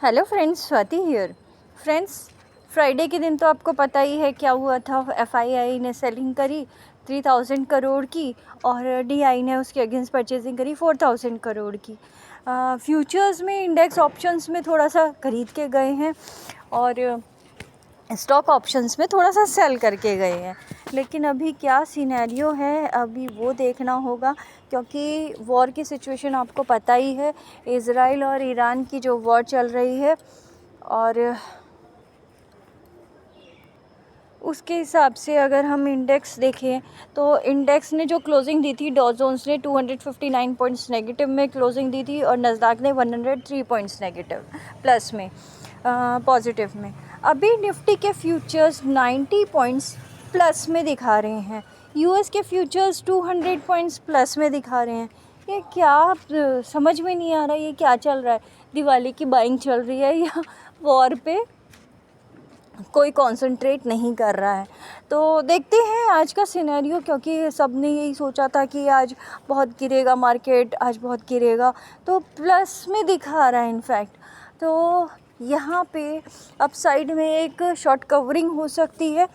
Hello friends, Swati here. Friends, Friday के दिन तो आपको पता ही है क्या हुआ था। एफआईआई ने सेलिंग करी 3000 करोड़ की और डीआई ने उसके अगेंस्ट परचेजिंग करी 4000 करोड़ की। फ्यूचर्स में इंडेक्स ऑप्शंस में थोड़ा सा खरीद के गए हैं और स्टॉक ऑप्शंस में थोड़ा सा सेल करके गए हैं। लेकिन अभी क्या सिनेरियो है अभी वो देखना होगा, क्योंकि वॉर की सिचुएशन आपको पता ही है। इज़राइल और ईरान की जो वॉर चल रही है और उसके हिसाब से अगर हम इंडेक्स देखें तो इंडेक्स ने जो क्लोजिंग दी थी, डॉ जोन्स ने 259 पॉइंट्स नेगेटिव में क्लोजिंग दी थी और नस्डैक ने 103 पॉइंट्स नेगेटिव प्लस में पॉजिटिव में। अभी निफ्टी के फ्यूचर्स 90 पॉइंट्स प्लस में दिखा रहे हैं। यूएस के फ्यूचर्स 200 पॉइंट्स प्लस में दिखा रहे हैं। ये क्या समझ में नहीं आ रहा ये क्या चल रहा है। दिवाली की बाइंग चल रही है या वॉर पे कोई कंसंट्रेट नहीं कर रहा है। तो देखते हैं आज का सिनेरियो, क्योंकि सब ने यही सोचा था कि आज बहुत गिरेगा मार्केट, आज बहुत गिरेगा, तो प्लस में दिखा रहा है इनफैक्ट। तो यहाँ पे अपसाइड में एक शॉर्ट कवरिंग हो सकती है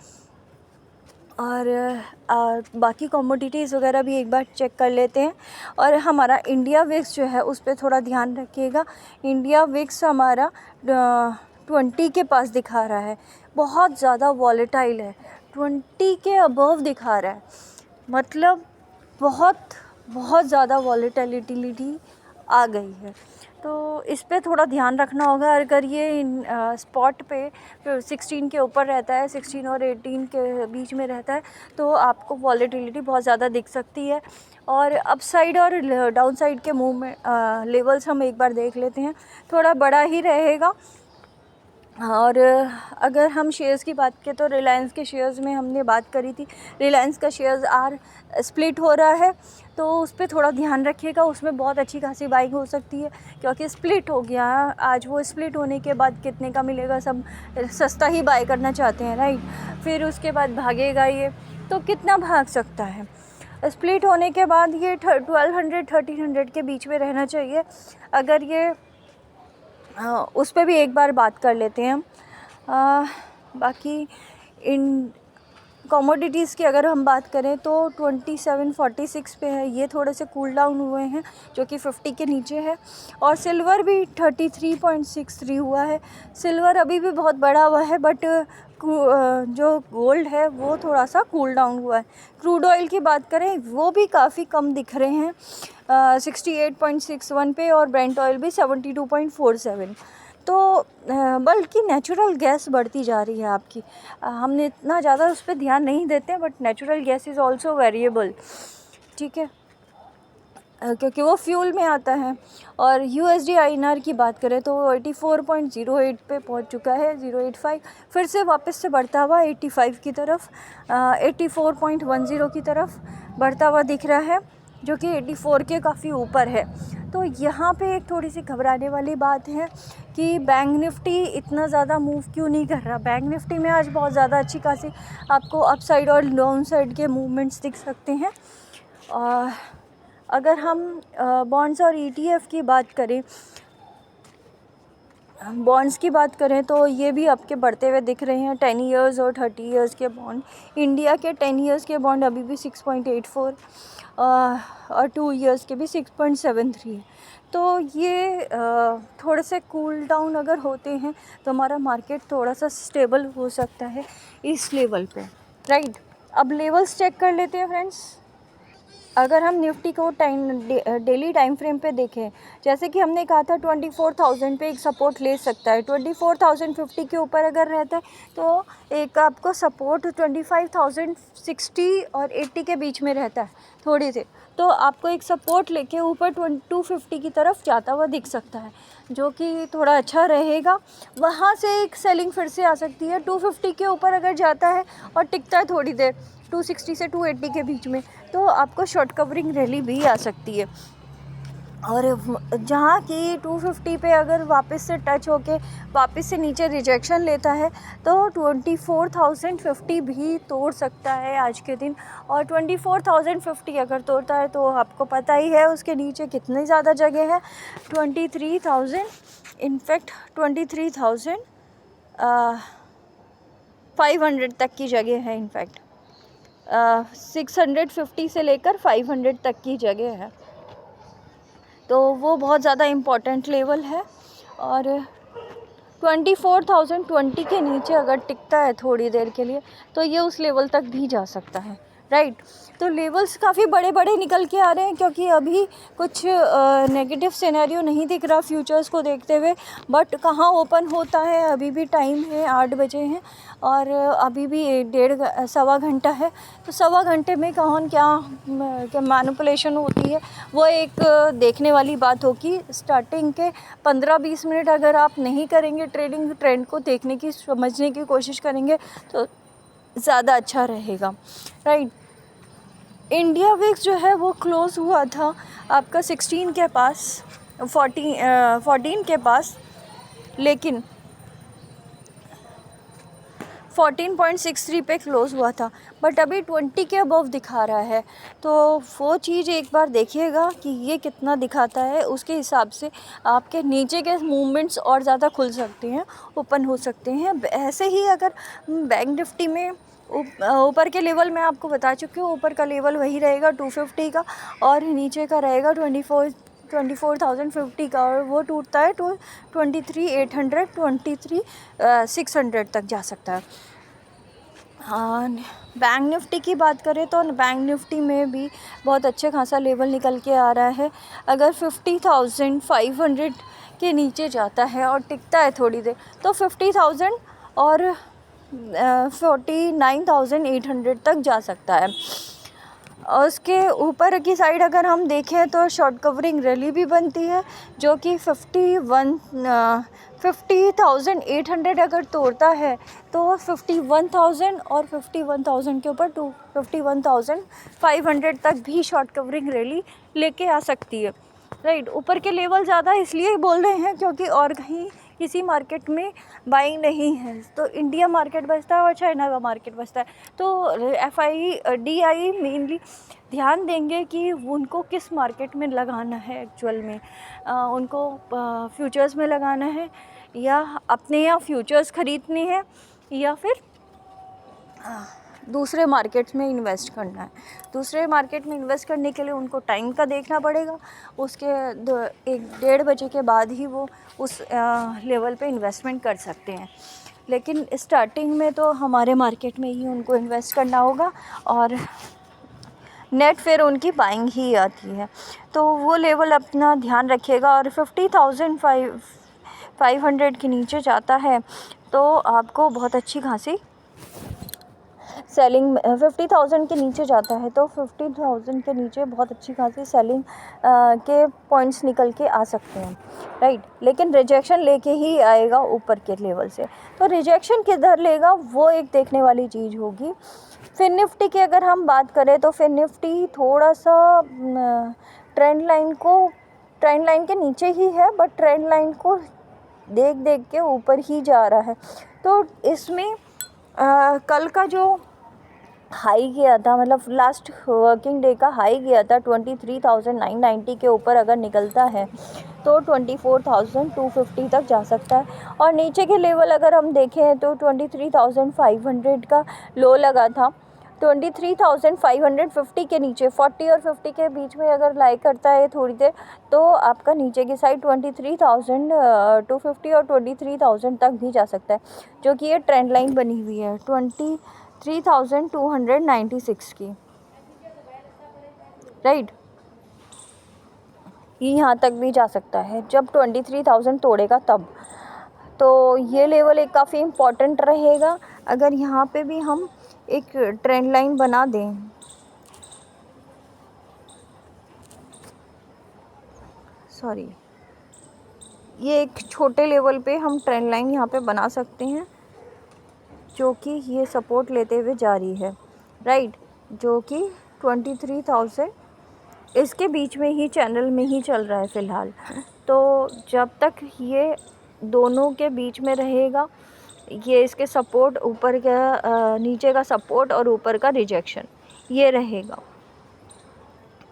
और बाकी कमोडिटीज़ वगैरह भी एक बार चेक कर लेते हैं। और हमारा इंडिया विक्स जो है उस पर थोड़ा ध्यान रखिएगा। इंडिया विक्स हमारा 20 के पास दिखा रहा है, बहुत ज़्यादा वॉलेटाइल है, 20 के अबव दिखा रहा है, मतलब बहुत ज़्यादा वॉलेटिलिटी आ गई है। तो इस पे थोड़ा ध्यान रखना होगा। अगर ये स्पॉट पे 16 के ऊपर रहता है, 16 और 18 के बीच में रहता है, तो आपको वॉलेटिलिटी बहुत ज़्यादा दिख सकती है। और अपसाइड और डाउन साइड के मूवमेंट लेवल्स हम एक बार देख लेते हैं, थोड़ा बड़ा ही रहेगा। और अगर हम शेयर्स की बात करें तो रिलायंस के शेयर्स में हमने बात करी थी, रिलायंस का शेयर्स आर स्प्लिट हो रहा है, तो उस पर थोड़ा ध्यान रखिएगा। उसमें बहुत अच्छी खासी बाइंग हो सकती है, क्योंकि स्प्लिट हो गया। आज वो स्प्लिट होने के बाद कितने का मिलेगा, सब सस्ता ही बाय करना चाहते हैं, राइट। फिर उसके बाद भागेगा ये, तो कितना भाग सकता है। स्प्लिट होने के बाद ये 1200-1300 के बीच में रहना चाहिए। अगर ये उस पर भी एक बार बात कर लेते हैं हम। बाकी इन कमोडिटीज़ की अगर हम बात करें तो 2746 पे है, ये थोड़े से कूल डाउन हुए हैं, जो कि 50 के नीचे है। और सिल्वर भी 33.63 हुआ है। सिल्वर अभी भी बहुत बड़ा हुआ है, बट जो गोल्ड है वो थोड़ा सा कूल डाउन हुआ है। क्रूड ऑयल की बात करें वो भी काफ़ी कम दिख रहे हैं, 68.61 पे, और ब्रेंट ऑयल भी 72.47। तो बल्कि नेचुरल गैस बढ़ती जा रही है आपकी। हमने इतना ज़्यादा उस पर ध्यान नहीं देते, but natural gas is also variable, ठीक है, क्योंकि वो फ्यूल में आता है। और यूएसडी आईएनआर की बात करें तो 84.08 पे पहुंच चुका है, 085, फिर से वापस से बढ़ता हुआ 85 की तरफ, 84.10 की तरफ बढ़ता हुआ दिख रहा है, जो कि 84 के काफ़ी ऊपर है। तो यहाँ पे एक थोड़ी सी घबराने वाली बात है कि बैंक निफ्टी इतना ज़्यादा मूव क्यों नहीं कर रहा। बैंक निफ्टी में आज बहुत ज़्यादा अच्छी खासी आपको अपसाइड और डाउन साइड के मूवमेंट्स दिख सकते हैं। और अगर हम बॉन्ड्स और ईटीएफ की बात करें, बॉन्ड्स की बात करें तो ये भी आपके बढ़ते हुए दिख रहे हैं। 10 इयर्स और 30 इयर्स के बॉन्ड, इंडिया के 10 इयर्स के बॉन्ड अभी भी 6.84 और 2 इयर्स के भी 6.73। तो ये थोड़े से कूल डाउन अगर होते हैं तो हमारा मार्केट थोड़ा सा स्टेबल हो सकता है इस लेवल पे, राइट। अब लेवल्स चेक कर लेते हैं फ्रेंड्स। अगर हम निफ्टी को डेली टाइम फ्रेम पे देखें, जैसे कि हमने कहा था 24,000 पे एक सपोर्ट ले सकता है। 24,050 के ऊपर अगर रहता है तो एक आपको सपोर्ट 25,060 और 80 के बीच में रहता है थोड़ी सी, तो आपको एक सपोर्ट लेके ऊपर 250 की तरफ जाता हुआ दिख सकता है, जो कि थोड़ा अच्छा रहेगा। वहाँ से एक सेलिंग फिर से आ सकती है। 250 के ऊपर अगर जाता है और टिकता है थोड़ी देर 260 से 280 के बीच में, तो आपको शॉर्ट कवरिंग रैली भी आ सकती है। और जहाँ की 250 पे अगर वापस से टच होके वापस से नीचे रिजेक्शन लेता है तो 24,050 भी तोड़ सकता है आज के दिन। और 24,050 अगर तोड़ता है तो आपको पता ही है उसके नीचे कितनी ज़्यादा जगह है। 23,000, इनफैक्ट 23,500 तक की जगह है। इनफैक्ट 650 से लेकर 500 तक की जगह है, तो वो बहुत ज़्यादा इम्पॉर्टेंट लेवल है। और 24,020 के नीचे अगर टिकता है थोड़ी देर के लिए तो ये उस लेवल तक भी जा सकता है, राइट। तो लेवल्स काफ़ी बड़े बड़े निकल के आ रहे हैं क्योंकि अभी कुछ नेगेटिव सिनेरियो नहीं दिख रहा फ्यूचर्स को देखते हुए। बट कहाँ ओपन होता है, अभी भी टाइम है, 8 बजे हैं और अभी भी 1.5 सवा घंटा है। तो सवा घंटे में कौन क्या मैनिपुलेशन होती है वो एक देखने वाली बात होगी। स्टार्टिंग के 15-20 मिनट अगर आप नहीं करेंगे ट्रेडिंग, ट्रेंड को देखने की, समझने की कोशिश करेंगे तो ज़्यादा अच्छा रहेगा, राइट। इंडिया विक्स जो है वो क्लोज़ हुआ था आपका 16 के पास, 14 के पास, लेकिन 14.63 पे क्लोज़ हुआ था। बट अभी 20 के अबव दिखा रहा है। तो वो चीज़ एक बार देखिएगा कि ये कितना दिखाता है, उसके हिसाब से आपके नीचे के मूवमेंट्स और ज़्यादा खुल सकते हैं, ओपन हो सकते हैं। ऐसे ही अगर बैंक निफ्टी में ऊपर के लेवल मैं आपको बता चुकी हूँ, ऊपर का लेवल वही रहेगा 250 का और नीचे का रहेगा 24,050 का, और वो टूटता है तो 23,800, 23,600 तक जा सकता है। हाँ, बैंक निफ्टी की बात करें तो बैंक निफ्टी में भी बहुत अच्छे खासा लेवल निकल के आ रहा है। अगर 50,500 के नीचे जाता है और टिकता है थोड़ी देर तो 50,000 और 49,800 तक जा सकता है। और उसके ऊपर की साइड अगर हम देखें तो शॉर्ट कवरिंग रैली भी बनती है जो कि 50,800 अगर तोड़ता है तो 51,000 और 51,000 के ऊपर 51,500 तक भी शॉर्ट कवरिंग रैली लेके आ सकती है, राइट। ऊपर के लेवल ज़्यादा इसलिए बोल रहे हैं क्योंकि और कहीं किसी मार्केट में बाइंग नहीं है, तो इंडिया मार्केट बचता है और चाइना का मार्केट बचता है। तो DI मेनली ध्यान देंगे कि उनको किस मार्केट में लगाना है एक्चुअल में, उनको फ्यूचर्स में लगाना है या अपने यहाँ फ्यूचर्स ख़रीदने हैं या फिर दूसरे मार्केट्स में इन्वेस्ट करना है। दूसरे मार्केट में इन्वेस्ट करने के लिए उनको टाइम का देखना पड़ेगा, उसके 1-1.5 बजे के बाद ही वो उस लेवल पे इन्वेस्टमेंट कर सकते हैं। लेकिन स्टार्टिंग में तो हमारे मार्केट में ही उनको इन्वेस्ट करना होगा और नेट फिर उनकी बाइंग ही आती है। तो वो लेवल अपना ध्यान रखिएगा। और 50,500 के नीचे जाता है तो आपको बहुत अच्छी खासी सेलिंग, 50,000 के नीचे जाता है तो 50,000 के नीचे बहुत अच्छी खासी सेलिंग के पॉइंट्स निकल के आ सकते हैं, राइट। लेकिन रिजेक्शन लेके ही आएगा ऊपर के लेवल से, तो रिजेक्शन किधर लेगा वो एक देखने वाली चीज़ होगी। फिर निफ्टी की अगर हम बात करें तो फिर निफ्टी थोड़ा सा ट्रेंड लाइन के नीचे ही है, बट ट्रेंड लाइन को देख के ऊपर ही जा रहा है। तो इसमें कल का जो हाई गया था, मतलब लास्ट वर्किंग डे का हाई गया था 23,990 के ऊपर अगर निकलता है तो 24,250 तक जा सकता है। और नीचे के लेवल अगर हम देखें तो 23,500 का लो लगा था। 23,550 के नीचे 40 और 50 के बीच में अगर लाई करता है थोड़ी देर तो आपका नीचे की साइड 23,250 और 23,000 तक भी जा सकता है, जो कि ये ट्रेंड लाइन बनी हुई है 23,296 की, राइट। ये यहाँ तक भी जा सकता है जब 23,000 तोड़ेगा तब। तो ये लेवल एक काफ़ी इम्पॉर्टेंट रहेगा। अगर यहाँ पे भी हम एक ट्रेंड लाइन बना दें, सॉरी, ये एक छोटे लेवल पे हम ट्रेंड लाइन यहाँ पे बना सकते हैं जो कि ये सपोर्ट लेते हुए जा रही है, राइट, जो कि 23,000 इसके बीच में ही चैनल में ही चल रहा है फ़िलहाल। तो जब तक ये दोनों के बीच में रहेगा, ये इसके सपोर्ट ऊपर का नीचे का सपोर्ट और ऊपर का रिजेक्शन ये रहेगा।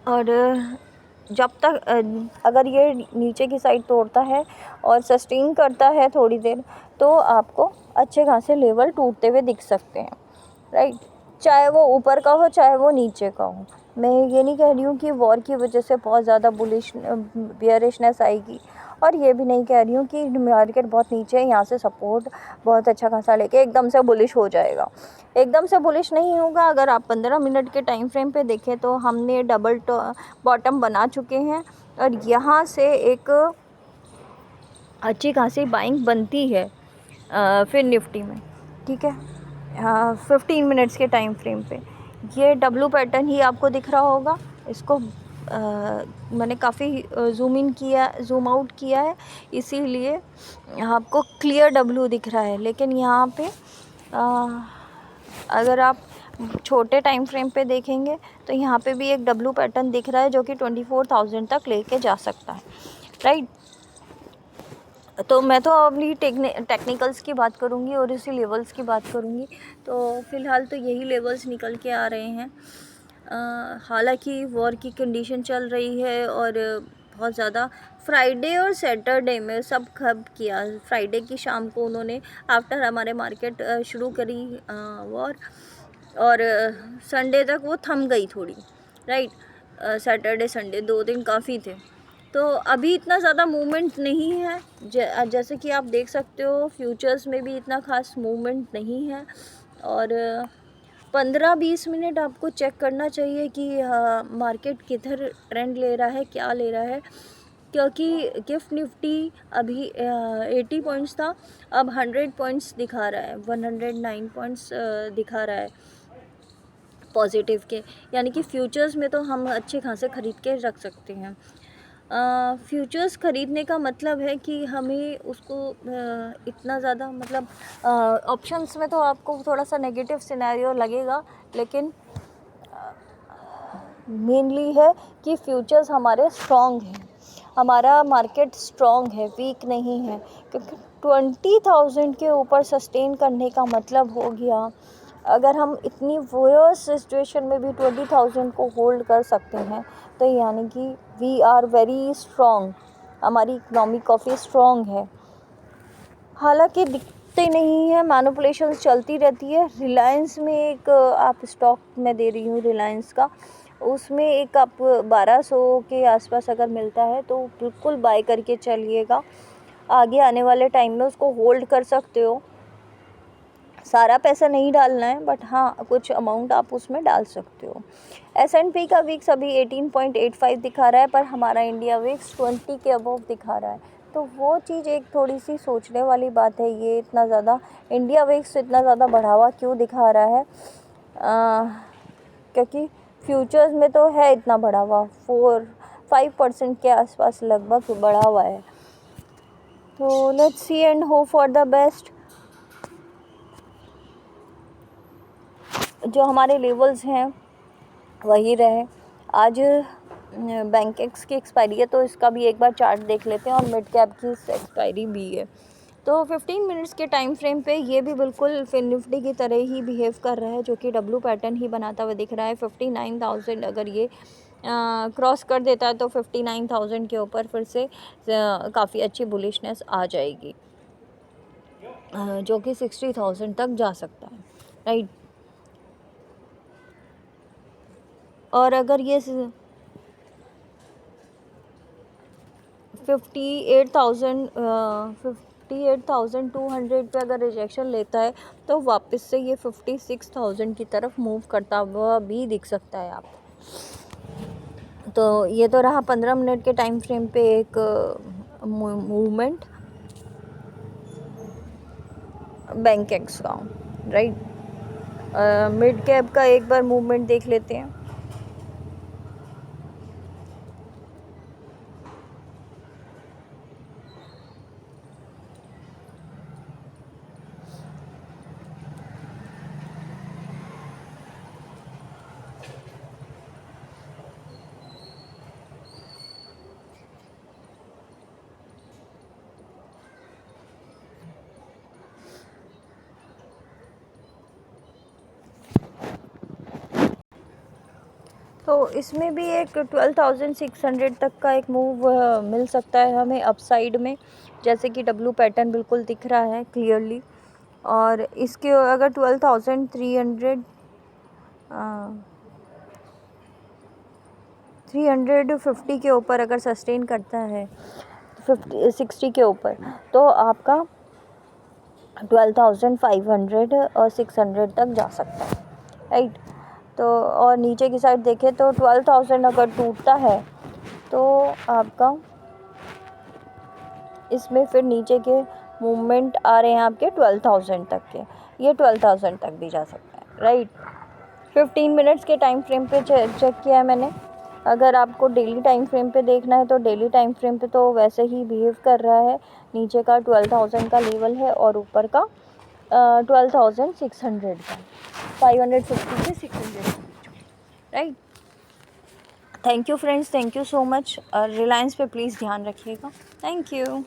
और जब तक अगर ये नीचे की साइड तोड़ता है और सस्टेन करता है थोड़ी देर, तो आपको अच्छे खासे लेवल टूटते हुए दिख सकते हैं, राइट। चाहे वो ऊपर का हो चाहे वो नीचे का हो। मैं ये नहीं कह रही हूँ कि वॉर की वजह से बहुत ज़्यादा बियरिशनेस आएगी, और ये भी नहीं कह रही हूँ कि मार्केट बहुत नीचे है, यहाँ से सपोर्ट बहुत अच्छा खासा लेके एकदम से बुलिश हो जाएगा। एकदम से बुलिश नहीं होगा। अगर आप 15 मिनट के टाइम फ्रेम पे देखें तो हमने डबल बॉटम बना चुके हैं, और यहाँ से एक अच्छी खासी बाइंग बनती है फिर निफ्टी में, ठीक है। 15 मिनट्स के टाइम फ्रेम पे ये डब्लू पैटर्न ही आपको दिख रहा होगा। इसको मैंने काफ़ी ज़ूम आउट किया है, इसीलिए आपको क्लियर डब्लू दिख रहा है। लेकिन यहाँ पे अगर आप छोटे टाइम फ्रेम पे देखेंगे तो यहाँ पे भी एक डब्लू पैटर्न दिख रहा है जो कि 24,000 तक लेके जा सकता है, राइट। तो मैं तो अभी टेक्निकल्स की बात करूँगी और इसी लेवल्स की बात करूँगी। तो फ़िलहाल तो यही लेवल्स निकल के आ रहे हैं। हालांकि वॉर की कंडीशन चल रही है, और बहुत ज़्यादा फ्राइडे और सैटरडे में सब खब किया। फ्राइडे की शाम को उन्होंने आफ्टर हमारे मार्केट शुरू करी वॉर, और संडे तक वो थम गई थोड़ी, राइट। सैटरडे संडे 2 दिन काफ़ी थे। तो अभी इतना ज़्यादा मूवमेंट नहीं है, जैसे कि आप देख सकते हो फ्यूचर्स में भी इतना खास मूवमेंट नहीं है। और 15-20 मिनट आपको चेक करना चाहिए कि मार्केट किधर ट्रेंड ले रहा है, क्या ले रहा है। क्योंकि गिफ्ट निफ्टी अभी 80 पॉइंट्स था, अब 100 पॉइंट्स दिखा रहा है, 109 पॉइंट्स दिखा रहा है पॉजिटिव के। यानी कि फ्यूचर्स में तो हम अच्छे खासे ख़रीद के रख सकते हैं। फ्यूचर्स ख़रीदने का मतलब है कि हमें उसको इतना ज़्यादा मतलब ऑप्शंस में तो आपको थोड़ा सा नेगेटिव सिनेरियो लगेगा, लेकिन मेनली है कि फ्यूचर्स हमारे स्ट्रॉन्ग हैं, हमारा मार्केट स्ट्रॉन्ग है, वीक नहीं है। क्योंकि 20,000 के ऊपर सस्टेन करने का मतलब हो गया, अगर हम इतनी वर्स्ट सिचुएशन में भी 20,000 को होल्ड कर सकते हैं, तो यानी कि वी आर वेरी स्ट्रॉन्ग, हमारी इकनॉमी काफ़ी स्ट्रॉन्ग है। हालांकि दिखते नहीं है, मैनिपुलेशंस चलती रहती है। रिलायंस में एक आप स्टॉक मैं दे रही हूँ रिलायंस का, उसमें एक आप 1200 के आसपास अगर मिलता है तो बिल्कुल बाय करके चलिएगा। आगे आने वाले टाइम में उसको होल्ड कर सकते हो। सारा पैसा नहीं डालना है, बट हाँ कुछ अमाउंट आप उसमें डाल सकते हो। S&P का वीक्स अभी 18.85 दिखा रहा है, पर हमारा इंडिया वीक्स 20 के अबव दिखा रहा है। तो वो चीज़ एक थोड़ी सी सोचने वाली बात है। ये इतना ज़्यादा इंडिया वीक्स इतना ज़्यादा बढ़ावा क्यों दिखा रहा है? क्योंकि फ्यूचर्स में तो है इतना बढ़ावा, 4-5% के आसपास लगभग बढ़ा हुआ है। तो let's see and hope for the best. जो हमारे लेवल्स हैं वही रहे। आज बैंकेक्स की एक्सपायरी है, तो इसका भी एक बार चार्ट देख लेते हैं, और मिड कैप की एक्सपायरी भी है। तो 15 मिनट्स के टाइम फ्रेम पे ये भी बिल्कुल फिर निफ्टी की तरह ही बिहेव कर रहा है, जो कि डब्लू पैटर्न ही बनाता हुआ दिख रहा है। 59,000 अगर ये क्रॉस कर देता है तो 59,000 के ऊपर फिर से काफ़ी अच्छी बुलिशनेस आ जाएगी, जो कि 60,000 तक जा सकता है, राइट। और अगर ये 58,200 पे अगर रिजेक्शन लेता है तो वापस से ये 56,000 की तरफ मूव करता हुआ भी दिख सकता है आपको। तो ये तो रहा 15 मिनट के टाइम फ्रेम पे एक मूवमेंट बैंकेक्स का, राइट। मिड कैप का एक बार मूवमेंट देख लेते हैं। तो इसमें भी एक 12,600 तक का एक मूव मिल सकता है हमें अपसाइड में, जैसे कि डब्लू पैटर्न बिल्कुल दिख रहा है क्लियरली। और इसके अगर 350 के ऊपर अगर सस्टेन करता है 60 के ऊपर, तो आपका 12,500 और 600 तक जा सकता है, राइट। तो और नीचे की साइड देखें तो 12,000 अगर टूटता है तो आपका इसमें फिर नीचे के मूवमेंट आ रहे हैं आपके 12,000 तक के, ये 12,000 तक भी जा सकता है, राइट। 15 मिनट्स के टाइम फ्रेम पे चेक किया है मैंने। अगर आपको डेली टाइम फ्रेम पे देखना है तो डेली टाइम फ्रेम पे तो वैसे ही बिहेव कर रहा है। नीचे का 12,000 का लेवल है और ऊपर का 12,600 का, 550 से 600, right. Thank you friends, thank you so much. Reliance पे प्लीज़ ध्यान रखिएगा। Thank you.